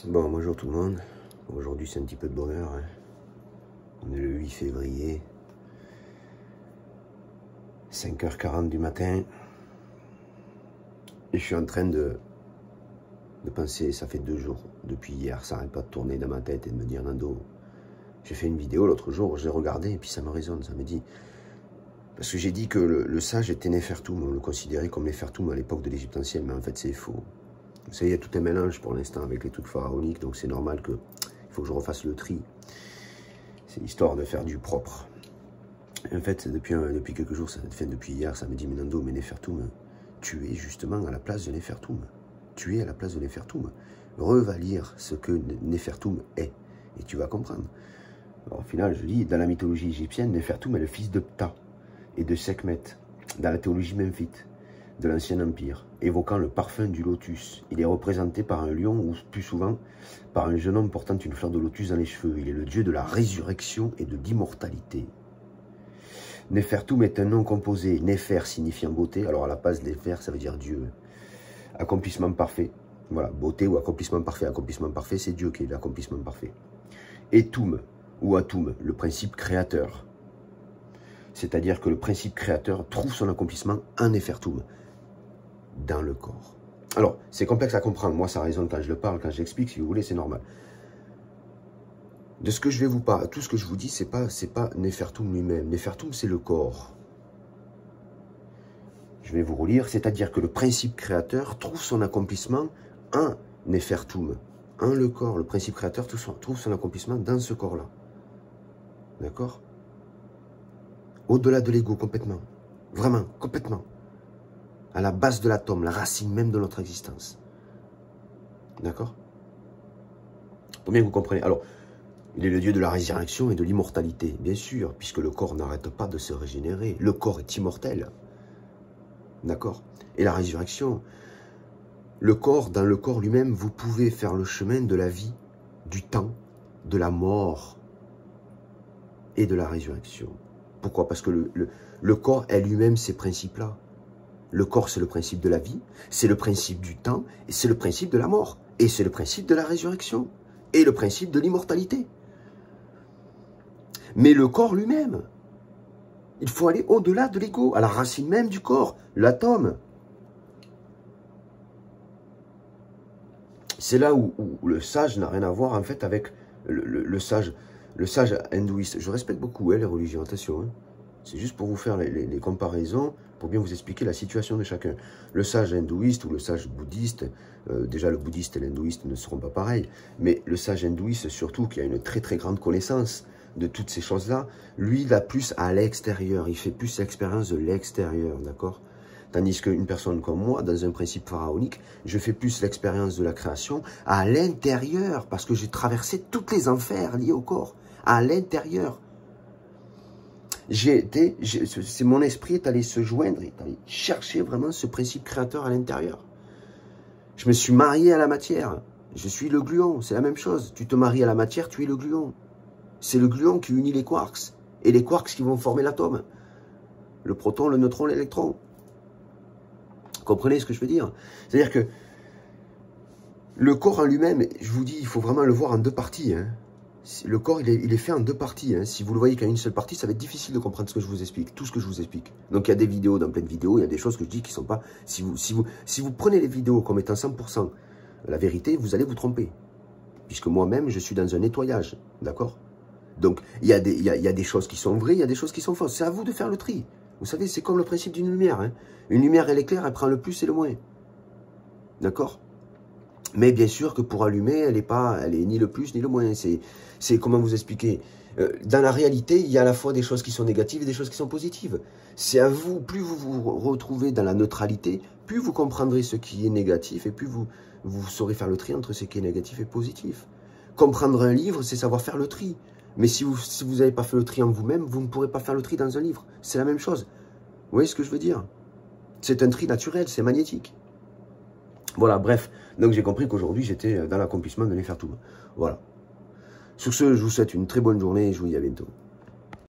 Bon, bonjour tout le monde. Aujourd'hui, c'est un petit peu de bonheur. Hein. On est le 8 février. 5h40 du matin. Et je suis en train de penser, ça fait 2 jours. Depuis hier, ça n'arrête pas de tourner dans ma tête et de me dire, Nando, j'ai fait une vidéo l'autre jour, je l'ai regardée et puis ça me résonne, ça me dit... Parce que j'ai dit que le sage était Néfertum, on le considérait comme Néfertum à l'époque de l'Égypte ancienne, mais en fait c'est faux. Vous savez, il y a tout un mélange pour l'instant avec les trucs pharaoniques, donc c'est normal que il faut que je refasse le tri. C'est l'histoire de faire du propre. Et en fait, depuis quelques jours, depuis hier, ça me dit, mais Nando, mais Néfertum, tu es justement à la place de Néfertum. Tu es à la place de Néfertum. Va lire ce que Néfertum est, et tu vas comprendre. Alors, au final, je dis, dans la mythologie égyptienne, Néfertum est le fils de Ptah et de Sekhmet, dans la théologie memphite de l'Ancien Empire, évoquant le parfum du lotus. Il est représenté par un lion ou plus souvent par un jeune homme portant une fleur de lotus dans les cheveux. Il est le dieu de la résurrection et de l'immortalité. Néfertum est un nom composé, Néfer signifiant beauté, alors à la base Néfer ça veut dire Dieu, accomplissement parfait, voilà, beauté ou accomplissement parfait c'est Dieu qui est l'accomplissement parfait. Et Toum ou Atum, le principe créateur. C'est-à-dire que le principe créateur trouve son accomplissement en Néfertum, dans le corps. Alors, c'est complexe à comprendre. Moi, ça résonne quand je le parle, quand je l'explique, si vous voulez, c'est normal. De ce que je vais vous parler, tout ce que je vous dis, c'est pas Néfertum lui-même. Néfertum, c'est le corps. Je vais vous relire, c'est-à-dire que le principe créateur trouve son accomplissement en Néfertum, en le corps. Le principe créateur trouve son accomplissement dans ce corps-là. D'accord ? Au-delà de l'ego, complètement. Vraiment, complètement. À la base de l'atome, la racine même de notre existence. D'accord? Pour bien que vous compreniez. Alors, il est le dieu de la résurrection et de l'immortalité, bien sûr, puisque le corps n'arrête pas de se régénérer. Le corps est immortel. D'accord? Et la résurrection, dans le corps lui-même, vous pouvez faire le chemin de la vie, du temps, de la mort et de la résurrection. Pourquoi? Parce que le corps est lui-même ces principes-là. Le corps, c'est le principe de la vie, c'est le principe du temps, et c'est le principe de la mort, et c'est le principe de la résurrection, et le principe de l'immortalité. Mais le corps lui-même, il faut aller au-delà de l'ego, à la racine même du corps, l'atome. C'est là où le sage n'a rien à voir, en fait, avec le sage hindouiste. Je respecte beaucoup les religions, attention. Hein. C'est juste pour vous faire les comparaisons, pour bien vous expliquer la situation de chacun. Le sage hindouiste ou le sage bouddhiste, déjà le bouddhiste et l'hindouiste ne seront pas pareils, mais le sage hindouiste surtout, qui a une très très grande connaissance de toutes ces choses-là, lui, il va plus à l'extérieur, il fait plus l'expérience de l'extérieur, d'accord? Tandis qu'une personne comme moi, dans un principe pharaonique, je fais plus l'expérience de la création à l'intérieur, parce que j'ai traversé tous les enfers liés au corps, à l'intérieur. C'est mon esprit est allé se joindre, est allé chercher vraiment ce principe créateur à l'intérieur. Je me suis marié à la matière. Je suis le gluon, c'est la même chose. Tu te maries à la matière, tu es le gluon. C'est le gluon qui unit les quarks. Et les quarks qui vont former l'atome. Le proton, le neutron, l'électron. Comprenez ce que je veux dire? C'est-à-dire que le corps en lui-même, je vous dis, il faut vraiment le voir en 2 parties. Hein. Le corps, il est fait en 2 parties. Hein. Si vous le voyez qu'en une seule partie, ça va être difficile de comprendre ce que je vous explique, tout ce que je vous explique. Donc, il y a des vidéos, dans plein de vidéos, il y a des choses que je dis qui ne sont pas... Si vous prenez les vidéos comme étant 100% la vérité, vous allez vous tromper. Puisque moi-même, je suis dans un nettoyage. D'accord? Donc, il y a des choses qui sont vraies, il y a des choses qui sont fausses. C'est à vous de faire le tri. Vous savez, c'est comme le principe d'une lumière. Hein. Une lumière, elle éclaire, elle prend le plus et le moins. D'accord? Mais bien sûr que pour allumer, elle est ni le plus ni le moins. C'est comment vous expliquer. Dans la réalité, il y a à la fois des choses qui sont négatives et des choses qui sont positives. C'est à vous, plus vous vous retrouvez dans la neutralité, plus vous comprendrez ce qui est négatif et plus vous saurez faire le tri entre ce qui est négatif et positif. Comprendre un livre, c'est savoir faire le tri. Mais si vous n'avez pas fait le tri en vous-même, vous ne pourrez pas faire le tri dans un livre. C'est la même chose. Vous voyez ce que je veux dire? C'est un tri naturel, c'est magnétique. Voilà, bref. Donc j'ai compris qu'aujourd'hui, j'étais dans l'accomplissement de Néfertum. Voilà. Sur ce, je vous souhaite une très bonne journée et je vous dis à bientôt.